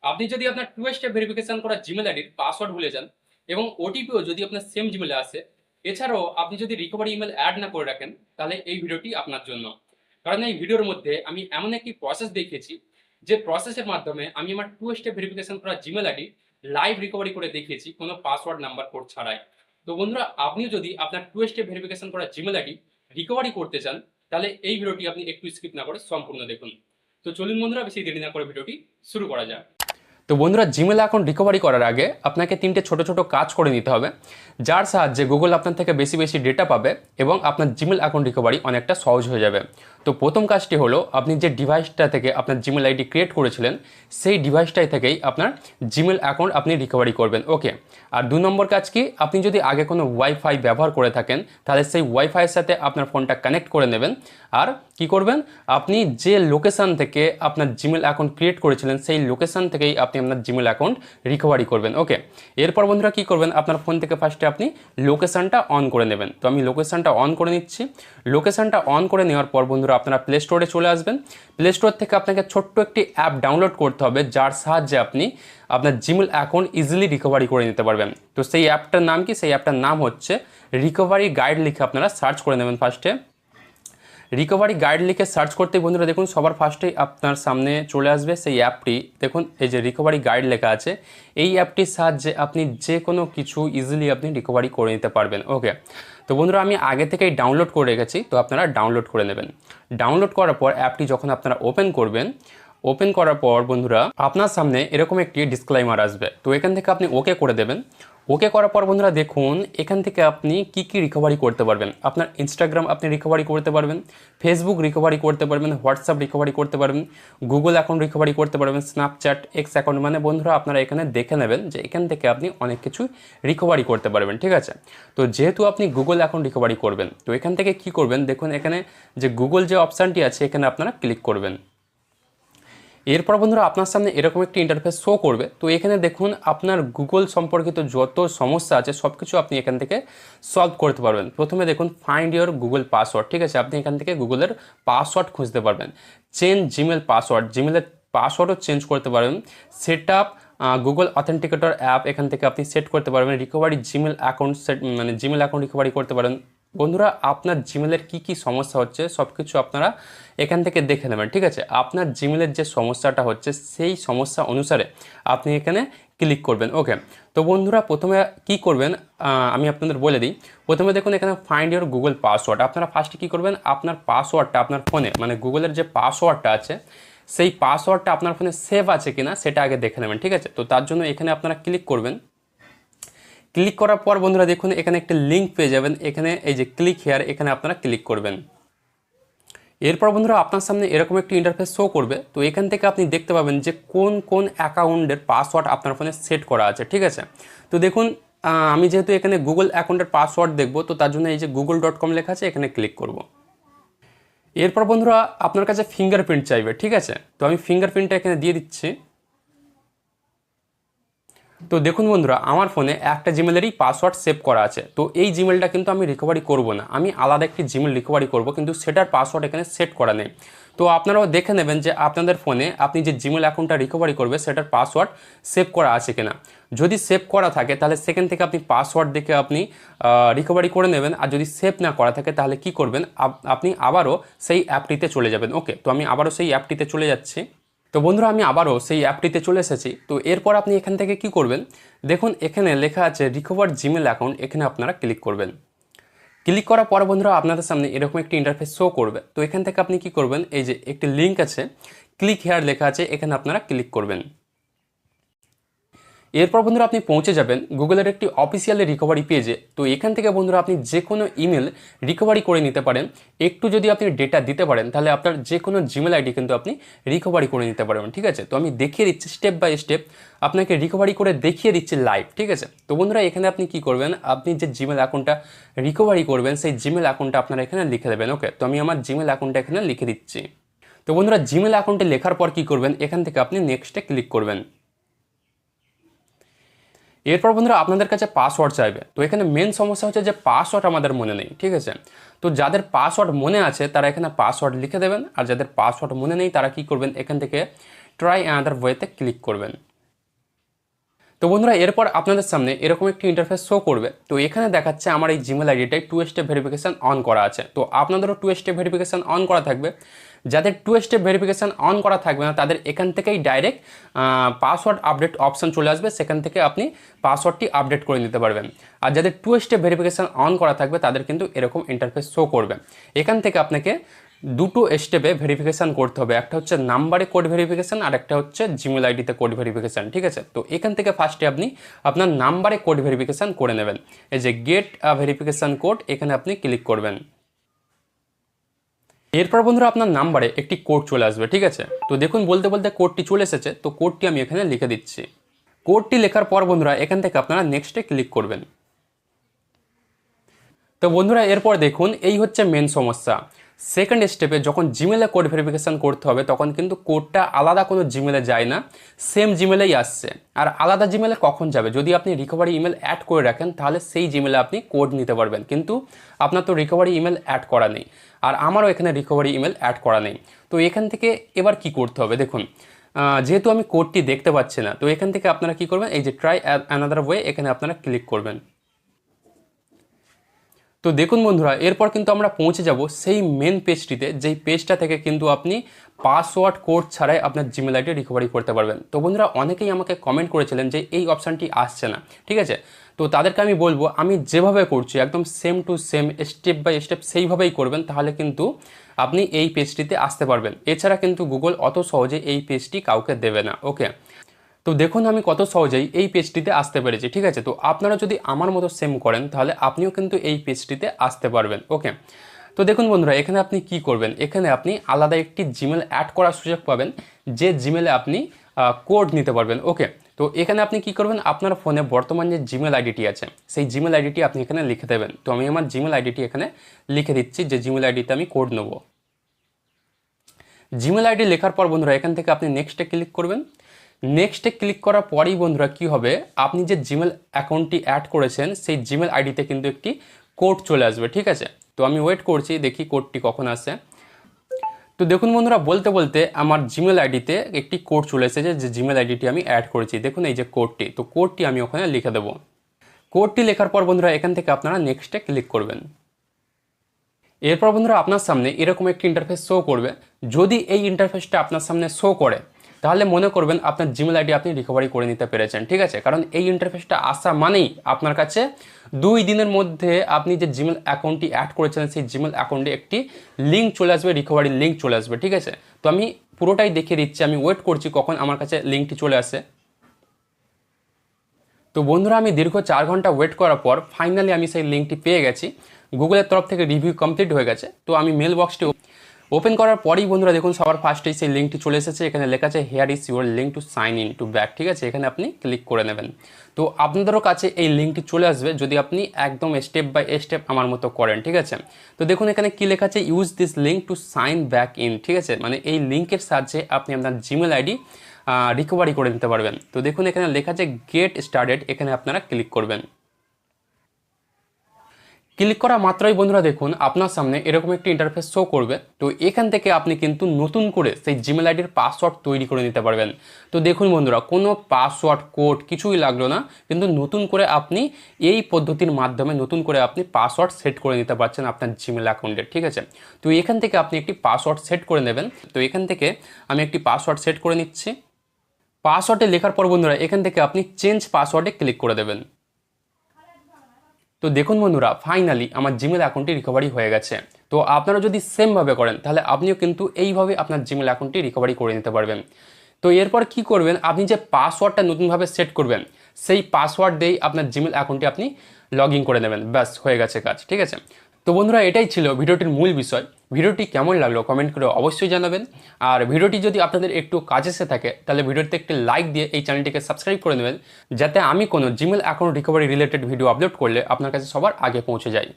আপনি যদি আপনার টু স্টেপ ভেরিফিকেশন করা জিমেল আইডির পাসওয়ার্ড ভুলে যান এবং ওটিপিও যদি আপনার সেম জিমেলে আসে, এছাড়াও আপনি যদি রিকভারি ইমেল অ্যাড না করে রাখেন, তাহলে এই ভিডিওটি আপনার জন্য। কারণ এই ভিডিওর মধ্যে আমি এমন একটি প্রসেস দেখিয়েছি, যে প্রসেসের মাধ্যমে আমি আমার টু স্টেপ ভেরিফিকেশন করা জিমেল আইডি লাইভ রিকভারি করে দেখিয়েছি কোনো পাসওয়ার্ড নাম্বার কোড ছাড়াই। তো বন্ধুরা, আপনিও যদি আপনার টু স্টেপ ভেরিফিকেশন করা জিমেল আইডি রিকভারি করতে চান, তাহলে এই ভিডিওটি আপনি একটু স্কিপ না করে সম্পূর্ণ দেখুন। তো চলুন বন্ধুরা, বেশি দেরি না করে ভিডিওটি শুরু করা যাক। তো বন্ধুরা, জিমেল অ্যাকাউন্ট রিকভারি করার আগে আপনাকে তিনটে ছোট ছোট কাজ করে নিতে হবে, যার সাহায্যে গুগল আপনার থেকে বেশি বেশি ডেটা পাবে এবং আপনার জিমেল অ্যাকাউন্ট রিকভারি অনেকটা সহজ হয়ে যাবে। তো প্রথম কাজটি হলো, আপনি যে ডিভাইসটা থেকে আপনার জিমেল আইডি ক্রিয়েট করেছিলেন, সেই ডিভাইসটাই থেকেই আপনার জিমেল অ্যাকাউন্ট আপনি রিকভারি করবেন। ওকে। আর 2 নম্বর কাজ কি, আপনি যদি আগে কোনো ওয়াইফাই ব্যবহার করে থাকেন, তাহলে সেই ওয়াইফাইয়ের সাথে আপনার ফোনটা কানেক্ট করে নেবেন। আর কি করবেন, আপনি যে লোকেশান থেকে আপনার জিমেল অ্যাকাউন্ট ক্রিয়েট করেছিলেন, সেই লোকেশান থেকেই আপনি আপনার জিমেল অ্যাকাউন্ট রিকভারি করবেন। ওকে। এরপর বন্ধুরা কী করবেন, আপনার ফোন থেকে ফার্স্টে আপনি লোকেশানটা অন করে নেবেন। তো আমি লোকেশানটা অন করে নিচ্ছি। লোকেশানটা অন করে নেওয়ার পর বন্ধুরা, আপনারা প্লে স্টোরে চলে আসবেন। প্লে স্টোর থেকে আপনাকে ছোট্ট একটি অ্যাপ ডাউনলোড করতে হবে, যার সাহায্যে আপনি আপনার জিমেল অ্যাকাউন্ট ইজিলি রিকভারি করে নিতে পারবেন। তো সেই অ্যাপটার নাম কি, সেই অ্যাপটার নাম হচ্ছে রিকভারি গাইড। লিখে আপনারা সার্চ করে নেবেন। ফার্স্টে রিকভারি গাইড লিখে সার্চ করতে বন্ধুরা দেখুন, সবার ফার্স্টেই আপনার সামনে চলে আসবে সেই অ্যাপটি। দেখুন, এই যে রিকভারি গাইড লেখা আছে, এই অ্যাপটির সাহায্যে আপনি যে কোনো কিছু ইজিলি আপনি রিকভারি করে নিতে পারবেন। ওকে। তো বন্ধুরা, আমি আগে থেকেই ডাউনলোড করে রেখেছি, তো আপনারা ডাউনলোড করে নেবেন। ডাউনলোড করার পর অ্যাপটি যখন আপনারা ওপেন করবেন, ওপেন করার পর বন্ধুরা আপনার সামনে এরকম একটি ডিসক্লেইমার আসবে। তো এখান থেকে আপনি ওকে করে দেবেন। ওকে করার পর বন্ধুরা দেখুন, এখান থেকে আপনি কি কি রিকভারি করতে পারবেন। আপনার ইনস্টাগ্রাম আপনি রিকভারি করতে পারবেন, ফেসবুক রিকভারি করতে পারবেন, হোয়াটসঅ্যাপ রিকভারি করতে পারবেন, গুগল অ্যাকাউন্ট রিকভারি করতে পারবেন, স্ন্যাপচ্যাট, এক্স অ্যাকাউন্ট, মানে বন্ধুরা আপনারা এখানে দেখে নেবেন যে এখান থেকে আপনি অনেক কিছু রিকভারি করতে পারবেন। ঠিক আছে। তো যেহেতু আপনি গুগল অ্যাকাউন্ট রিকভারি করবেন, তো এখান থেকে কি করবেন, দেখুন এখানে যে গুগল যে অপশানটি আছে, এখানে আপনারা ক্লিক করবেন। এরপর বন্ধুরা আপনার সামনে এরকম একটি ইন্টারফেস শো করবে। তো এখানে দেখুন, আপনার গুগল সম্পর্কিত যত সমস্যা আছে সব কিছু আপনি এখান থেকে সলভ করতে পারবেন। প্রথমে দেখুন, ফাইন্ড ইওর গুগল পাসওয়ার্ড। ঠিক আছে, আপনি এখান থেকে গুগলের পাসওয়ার্ড খুঁজতে পারবেন। চেঞ্জ জিমেল পাসওয়ার্ড, জিমেলের পাসওয়ার্ডও চেঞ্জ করতে পারবেন। Set up Google authenticator app, এখান থেকে আপনি সেট করতে পারবেন। রিকভারি জিমেল অ্যাকাউন্ট সেট, মানে জিমেল অ্যাকাউন্ট রিকভারি করতে পারেন। বন্ধুরা, আপনার জিমেলের কি কি সমস্যা হচ্ছে সব কিছু আপনারা এখান থেকে দেখে নেবেন। ঠিক আছে, আপনার জিমেলের যে সমস্যাটা হচ্ছে সেই সমস্যা অনুসারে আপনি এখানে ক্লিক করবেন। ওকে। তো বন্ধুরা প্রথমে কি করবেন, আমি আপনাদের বলে দিই। প্রথমে দেখুন এখানে ফাইন্ড ইওর গুগল পাসওয়ার্ড। আপনারা ফার্স্টে কী করবেন, আপনার পাসওয়ার্ডটা আপনার ফোনে, মানে গুগলের যে পাসওয়ার্ডটা আছে, সেই পাসওয়ার্ডটা আপনার ফোনে সেভ আছে কিনা সেটা আগে দেখে নেবেন। ঠিক আছে। তো তার জন্য এখানে আপনারা ক্লিক করবেন। ক্লিক করার পর বন্ধুরা দেখুন, এখানে একটা লিঙ্ক পেয়ে যাবেন। এখানে এই যে ক্লিক হেয়ার, এখানে আপনারা ক্লিক করবেন। এরপর বন্ধুরা আপনার সামনে এরকম একটি ইন্টারফেস শো করবে। তো এখান থেকে আপনি দেখতে পাবেন যে কোন কোন অ্যাকাউন্টের পাসওয়ার্ড আপনার ফোনে সেট করা আছে। ঠিক আছে। তো দেখুন, আমি যেহেতু এখানে গুগল অ্যাকাউন্টের পাসওয়ার্ড দেখব, তো তার জন্য এই যে google.com লেখা আছে, এখানে ক্লিক করব। এরপর বন্ধুরা আপনার কাছে ফিঙ্গারপ্রিন্ট চাইবে। ঠিক আছে। তো আমি ফিঙ্গারপ্রিন্টটা এখানে দিয়ে দিচ্ছি। তো দেখুন বন্ধুরা, আমার ফোনে একটা জিমেলেরই পাসওয়ার্ড সেভ করা আছে। তো এই জিমেলটা কিন্তু আমি রিকভারি করব না, আমি আলাদা একটি জিমেল রিকভারি করব, কিন্তু সেটার পাসওয়ার্ড এখানে সেট করা নেই। তো আপনারাও দেখে নেবেন যে আপনাদের ফোনে আপনি যে জিমেল অ্যাকাউন্টটা রিকভারি করবে সেটার পাসওয়ার্ড সেভ করা আছে কিনা। যদি সেভ করা থাকে তাহলে সেখান থেকে আপনি পাসওয়ার্ড দেখে আপনি রিকভারি করে নেবেন। আর যদি সেভ না করা থাকে তাহলে কি করবেন, আপনি আবারও সেই অ্যাপটিতে চলে যাবেন। ওকে। তো আমি আবারও সেই অ্যাপটিতে চলে যাচ্ছি। তো বন্ধুরা আমি আবারও সেই অ্যাপটিতে চলে এসেছি। তো এরপর আপনি এখান থেকে কি করবেন, দেখুন এখানে লেখা আছে রিকভার জিমেল অ্যাকাউন্ট, এখানে আপনারা ক্লিক করবেন। ক্লিক করার পর বন্ধুরা আপনাদের সামনে এরকম একটি ইন্টারফেস শো করবে। তো এখান থেকে আপনি কি করবেন, এই যে একটি লিঙ্ক আছে, ক্লিক হেয়ার লেখা আছে, এখানে আপনারা ক্লিক করবেন। এরপর বন্ধুরা আপনি পৌঁছে যাবেন গুগলের একটি অফিসিয়াল রিকভারি পেজে। তো এখান থেকে বন্ধুরা আপনি যে কোনো ইমেল রিকভারি করে নিতে পারেন। একটু যদি আপনি ডেটা দিতে পারেন, তাহলে আপনার যে কোনো জিমেল আইডি কিন্তু আপনি রিকভারি করে নিতে পারবেন। ঠিক আছে। তো আমি দেখিয়ে দিচ্ছি স্টেপ বাই স্টেপ, আপনাকে রিকভারি করে দেখিয়ে দিচ্ছি লাইভ। ঠিক আছে। তো বন্ধুরা এখানে আপনি কি করবেন, আপনি যে জিমেল অ্যাকাউন্টটা রিকভারি করবেন সেই জিমেল অ্যাকাউন্টটা আপনারা এখানে লিখে দেবেন। ওকে। তো আমি আমার জিমেল অ্যাকাউন্টটা এখানে লিখে দিচ্ছি। তো বন্ধুরা জিমেল অ্যাকাউন্টে লেখার পর কি করবেন, এখান থেকে আপনি নেক্সটে ক্লিক করবেন। এরপর বন্ধুরা আপনাদের কাছে পাসওয়ার্ড চাইবে। তো এখানে মেন সমস্যা হচ্ছে যে পাসওয়ার্ড আমাদের মনে নেই। ঠিক আছে। তো যাদের পাসওয়ার্ড মনে আছে তারা এখানে পাসওয়ার্ড লিখে দেবেন, আর যাদের পাসওয়ার্ড মনে নেই তারা কি করবেন, এখান থেকে ট্রাই অ্যানাদার ওয়েতে ক্লিক করবেন। তো বন্ধুরা এরপর আপনাদের সামনে এরকম একটি ইন্টারফেস শো করবে। তো এখানে দেখাচ্ছে আমার এই জিমেল আইডিটাই 2 স্টেপ ভেরিফিকেশান অন করা আছে। তো আপনাদেরও 2 স্টেপ ভেরিফিকেশান অন করা থাকবে। যাদের 2 স্টেপ ভেরিফিকেশান অন করা থাকবে না তাদের এখান থেকেই ডাইরেক্ট পাসওয়ার্ড আপডেট অপশন চলে আসবে, সেখান থেকে আপনি পাসওয়ার্ডটি আপডেট করে নিতে পারবেন। আর যাদের 2 স্টেপ ভেরিফিকেশান অন করা থাকবে তাদের কিন্তু এরকম ইন্টারফেস শো করবে। এখান থেকে আপনাকে দুটো স্টেপে ভেরিফিকেশান করতে হবে, একটা হচ্ছে নাম্বারে কোড ভেরিফিকেশান আর একটা হচ্ছে জিমেল আইডিতে কোড ভেরিফিকেশান, ঠিক আছে। তো এখান থেকে ফার্স্টে আপনি আপনার নাম্বারে কোড ভেরিফিকেশান করে নেবেন। এই যে গেট ভেরিফিকেশান কোড, এখানে আপনি ক্লিক করবেন। এরপর বন্ধুরা আপনার নাম্বারে একটি কোড চলে আসবে, ঠিক আছে। তো দেখুন বলতে বলতে কোডটি চলে এসেছে, তো কোডটি আমি এখানে লিখে দিচ্ছি। কোডটি লেখার পর বন্ধুরা এখান থেকে আপনারা নেক্সটে ক্লিক করবেন। তো বন্ধুরা এরপর দেখুন এই হচ্ছে মেন সমস্যা। সেকেন্ড স্টেপে যখন জিমেলে কোড ভেরিফিকেশান করতে হবে তখন কিন্তু কোডটা আলাদা কোনো জিমেলে যায় না, সেম জিমেলেই আসছে। আর আলাদা জিমেলে কখন যাবে? যদি আপনি রিকভারি ইমেল অ্যাড করে রাখেন তাহলে সেই জিমেলে আপনি কোড নিতে পারবেন, কিন্তু আপনার তো রিকভারি ইমেল অ্যাড করা নেই, আর আমারও এখানে রিকভারি ইমেল অ্যাড করা নেই। তো এখান থেকে এবার কি করতে হবে দেখুন, যেহেতু আমি কোডটি দেখতে পাচ্ছি না, তো এখান থেকে আপনারা কি করবেন, এই যে ট্রাই অ্যানাদার ওয়ে, এখানে আপনারা ক্লিক করবেন। তো দেখুন বন্ধুরা এরপর কিন্তু আমরা পৌঁছে যাব সেই মেন পেজটিতে, যেই পেজটা থেকে কিন্তু আপনি পাসওয়ার্ড কোড ছাড়াই আপনার জিমেল আইডি রিকভারি করতে পারবেন। তো বন্ধুরা অনেকেই আমাকে কমেন্ট করেছিলেন যে এই অপশানটি আসছে না, ঠিক আছে। তো তাদেরকে আমি বলবো আমি যেভাবে করছি একদম same to same step by step সেইভাবেই করবেন, তাহলে কিন্তু আপনি এই পেজটিতে আসতে পারবেন। এছাড়া কিন্তু গুগল অত সহজে এই পেজটি কাউকে দেবে না, ওকে। তো দেখুন আমি কত সহজেই এই পেজটিতে আসতে পেরেছি, ঠিক আছে। তো আপনারা যদি আমার মতো সেম করেন তাহলে আপনিও কিন্তু এই পেজটিতে আসতে পারবেন, ওকে। তো দেখুন বন্ধুরা এখানে আপনি কি করবেন, এখানে আপনি আলাদা একটি জিমেল অ্যাড করার সুযোগ পাবেন, যে জিমেলে আপনি কোড নিতে পারবেন, ওকে। তো এখানে আপনি কি করবেন, আপনার ফোনে বর্তমান যে জিমেল আইডিটি আছে সেই জিমেল আইডিটি আপনি এখানে লিখে দেবেন। তো আমি আমার জিমেল আইডিটি এখানে লিখে দিচ্ছি, যে জিমেল আইডিতে আমি কোড নেব। জিমেল আইডি লেখার পর বন্ধুরা এখান থেকে আপনি নেক্সটে ক্লিক করবেন। নেক্সটে ক্লিক করার পরেই বন্ধুরা কি হবে, আপনি যে জিমেল অ্যাকাউন্টটি অ্যাড করেছেন সেই জিমেল আইডিতে কিন্তু একটি কোড চলে আসবে, ঠিক আছে। তো আমি ওয়েট করছি, দেখি কোডটি কখন আসে। তো দেখুন বন্ধুরা বলতে বলতে আমার জিমেল আইডিতে একটি কোড চলে এসেছে, যে জিমেল আইডিটি আমি অ্যাড করেছি। দেখুন এই যে কোডটি, তো কোডটি আমি ওখানে লিখে দেবো। কোডটি লেখার পর বন্ধুরা এখান থেকে আপনারা নেক্সটে ক্লিক করবেন। এরপর বন্ধুরা আপনার সামনে এরকম একটি ইন্টারফেস শো করবে। যদি এই ইন্টারফেসটা আপনার সামনে শো করে তাহলে মনে করবেন আপনার জিমেল আইডি আপনি রিকভারি করে নিতে পেরেছেন, ঠিক আছে। কারণ এই ইন্টারফেসটা আসা মানেই আপনার কাছে 2 দিনের মধ্যে আপনি যে জিমেল অ্যাকাউন্টটি অ্যাড করেছেন সেই জিমেল অ্যাকাউন্টে একটি লিঙ্ক চলে আসবে, রিকভারি লিঙ্ক চলে আসবে, ঠিক আছে। তো আমি পুরোটাই দেখিয়ে দিচ্ছি, আমি ওয়েট করছি কখন আমার কাছে লিঙ্কটি চলে আসে। তো বন্ধুরা আমি দীর্ঘ 4 ঘন্টা ওয়েট করার পর ফাইনালি আমি সেই লিঙ্কটি পেয়ে গেছি। গুগলের তরফ থেকে রিভিউ কমপ্লিট হয়ে গেছে। তো আমি মেল বক্সটি ওপেন করার পরেই বন্ধুরা দেখুন সবার ফার্স্টেই সেই লিঙ্কটি চলে এসেছে। এখানে লেখা আছে here is your link to sign in to back, ঠিক আছে। এখানে আপনি ক্লিক করে নেবেন। তো আপনাদেরও কাছে এই লিঙ্কটি চলে আসবে যদি আপনি একদম স্টেপ বাই স্টেপ আমার মতো করেন, ঠিক আছে। তো দেখুন এখানে কি লেখা আছে, use this link to sign back in, ঠিক আছে। মানে এই লিঙ্কের সাহায্যে আপনি আপনার জিমেল আইডি রিকভারি করে নিতে পারবেন। তো দেখুন এখানে লেখা আছে গেট স্টার্টেড, এখানে আপনারা ক্লিক করবেন। ক্লিক করা মাত্রই বন্ধুরা দেখুন আপনার সামনে এরকম একটি ইন্টারফেস শো করবে। তো এখান থেকে আপনি কিন্তু নতুন করে সেই জিমেল আইডির পাসওয়ার্ড তৈরি করে নিতে পারবেন। তো দেখুন বন্ধুরা কোনো পাসওয়ার্ড কোড কিছুই লাগলো না, কিন্তু নতুন করে আপনি এই পদ্ধতির মাধ্যমে নতুন করে আপনি পাসওয়ার্ড সেট করে নিতে পারছেন আপনার জিমেল অ্যাকাউন্টে, ঠিক আছে। তো এখান থেকে আপনি একটি পাসওয়ার্ড সেট করে নেবেন। তো এখান থেকে আমি একটি পাসওয়ার্ড সেট করে নিচ্ছি। পাসওয়ার্ডে লেখার পর বন্ধুরা এখান থেকে আপনি চেঞ্জ পাসওয়ার্ডে ক্লিক করে দেবেন। তো দেখুন বন্ধুরা ফাইনালি আমার জিমেল অ্যাকাউন্টটি রিকভারি হয়ে গেছে। তো আপনারা যদি সেমভাবে করেন তাহলে আপনিও কিন্তু এইভাবে আপনার জিমেল অ্যাকাউন্টটি রিকভারি করে নিতে পারবেন। তো এরপর কি করবেন, আপনি যে পাসওয়ার্ডটা নতুনভাবে সেট করবেন সেই পাসওয়ার্ড দিয়েই আপনার জিমেল অ্যাকাউন্টটি আপনি লগ ইন করে নেবেন, ব্যাস হয়ে গেছে কাজ, ঠিক আছে। তো বন্ধুরা এটাই ছিল ভিডিওটির মূল বিষয়। ভিডিওটি কেমন লাগলো কমেন্ট করে অবশ্যই জানাবেন। আর ভিডিওটি যদি আপনাদের একটু কাজে এসে থাকে তাহলে ভিডিওতে একটি লাইক দিয়ে এই চ্যানেলটিকে সাবস্ক্রাইব করে নেবেন, যাতে আমি কোনো Gmail account recovery related video upload করলে আপনার কাছে সবার আগে পৌঁছে যায়।